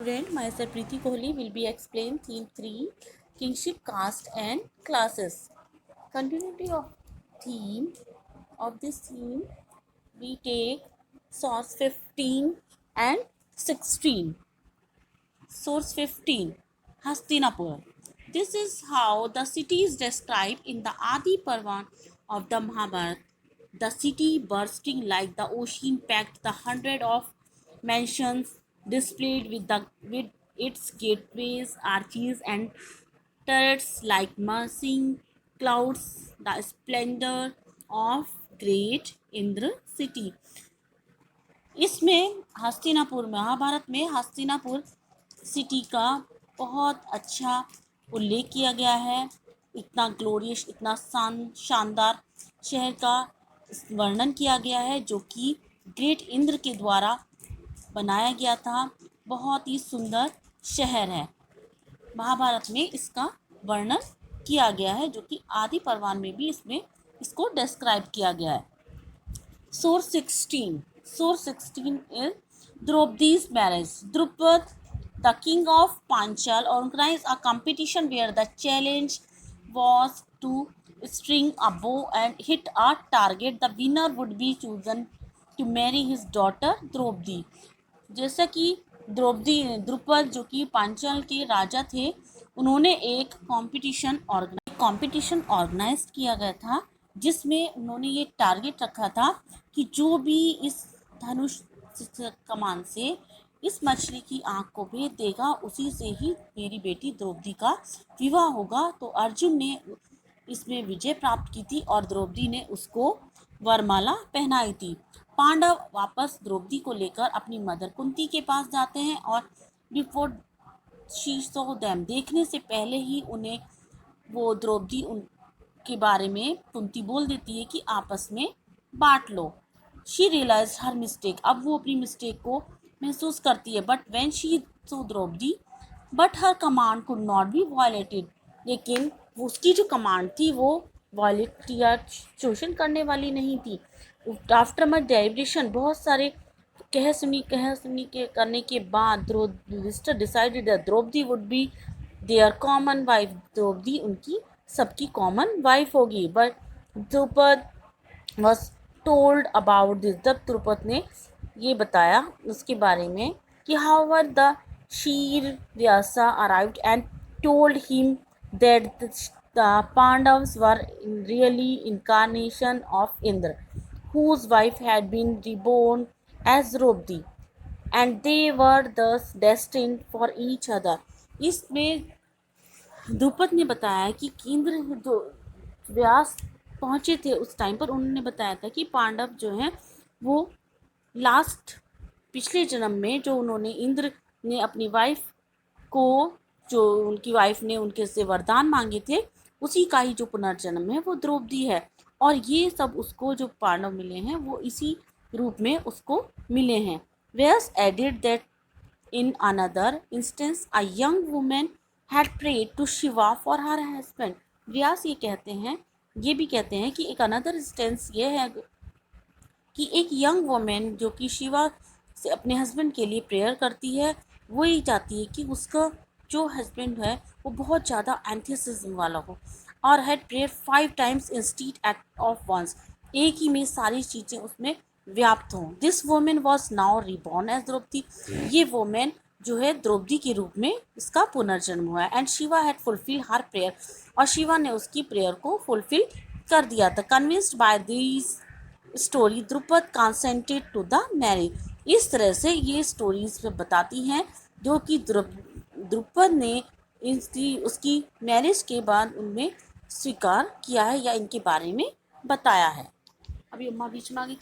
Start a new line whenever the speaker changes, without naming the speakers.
Student, myself Preeti Kohli will be explain theme 3 kingship, caste and classes. Continuity of theme of this theme, we take source 15 and 16. Source 15, Hastinapur. This is how the city is described in the Adi Parvan of the Mahabharata. The city bursting like the ocean packed the hundred of mansions displayed with its gateways, arches and turrets like massing clouds, the splendor of great Indra city. इसमें हस्तिनापुर महाभारत में Hastinapur city का बहुत अच्छा उल्लेख किया गया है। इतना ग्लोरियस, इतना शानदार शहर का वर्णन किया गया है जो कि ग्रेट इंद्र के द्वारा बनाया गया था। बहुत ही सुंदर शहर है। महाभारत में इसका वर्णन किया गया है जो कि आदि परवान में भी इसमें इसको डिस्क्राइब किया गया है। Source 16. Source 16 is Draupadi's marriage. Drupad, the king of Panchal, organized a competition where the challenge was to string a bow and hit a target. The winner would be chosen to marry his daughter Draupadi. जैसा कि द्रुपद जो कि पांचाल के राजा थे, उन्होंने एक competition organise किया गया था जिसमें उन्होंने ये टारगेट रखा था कि जो भी इस धनुष कमान से इस मछली की आंख को भेद देगा उसी से ही मेरी बेटी द्रौपदी का विवाह होगा। तो अर्जुन ने इसमें विजय प्राप्त की थी और द्रौपदी ने उसको वरमाला पहनाई थी। पांडव वापस द्रौपदी को लेकर अपनी मदर कुंती के पास जाते हैं और बिफोर शी सॉ देम, देखने से पहले ही उन्हें वो द्रौपदी उनके बारे में कुंती बोल देती है कि आपस में बांट लो। शी रियलाइज हर मिस्टेक, अब वो अपनी मिस्टेक को महसूस करती है। But when she saw Draupadi but her command could not be violated, लेकिन उसकी जो कमांड थी वो वायलेट या शोषण करने वाली नहीं थी। आफ्टर मच डेलिब्रेशन, बहुत सारे कह सुनी के करने के बाद Yudhishthir decided that Draupadi would be their common wife. Draupadi उनकी सबकी कॉमन वाइफ होगी। But Drupad was told about this, जब द्रुपद ने ये बताया उसके बारे में कि however the seer Vyasa arrived and told him that the Pandavas were really incarnation of Indra, whose wife had been reborn as Draupadi, and they were thus destined for each other. इसमें द्रुपद ने बताया कि इंद्र जो व्यास पहुँचे थे उस टाइम पर उन्होंने बताया था कि पांडव जो हैं वो लास्ट पिछले जन्म में जो उन्होंने इंद्र ने अपनी वाइफ को, जो उनकी वाइफ ने उनके से वरदान मांगे थे, उसी का ही जो पुनर्जन्म है वो द्रौपदी है। और ये सब उसको जो पांडव मिले हैं वो इसी रूप में उसको मिले हैं। Vyas added that in another instance a young women had prayed to Shiva for her husband. Vyas ये भी कहते हैं कि एक अनदर इंस्टेंस ये है कि एक यंग वुमेन जो कि शिवा से अपने हस्बैंड के लिए प्रेयर करती है, वो ये चाहती है कि उसका जो हस्बैंड है वो बहुत ज़्यादा एंथुसिज्म वाला हो और had prayer 5 times instead at of once, एक ही में सारी चीज़ें उसमें व्याप्त हों। This women was now reborn as Draupadi, ये वोमेन जो है द्रौपदी के रूप में इसका पुनर्जन्म हुआ है। And Shiva had fulfil her prayer, और शिवा ने उसकी प्रेयर को फुलफिल कर दिया था। Convinced by this story Drupad consented to the marriage. इस तरह से ये स्टोरीज बताती हैं जो कि द्रुपद ने उसकी मैरिज के बाद उनमें स्वीकार किया है या इनके बारे में बताया है। अभी अम्मा बीच में आ गई।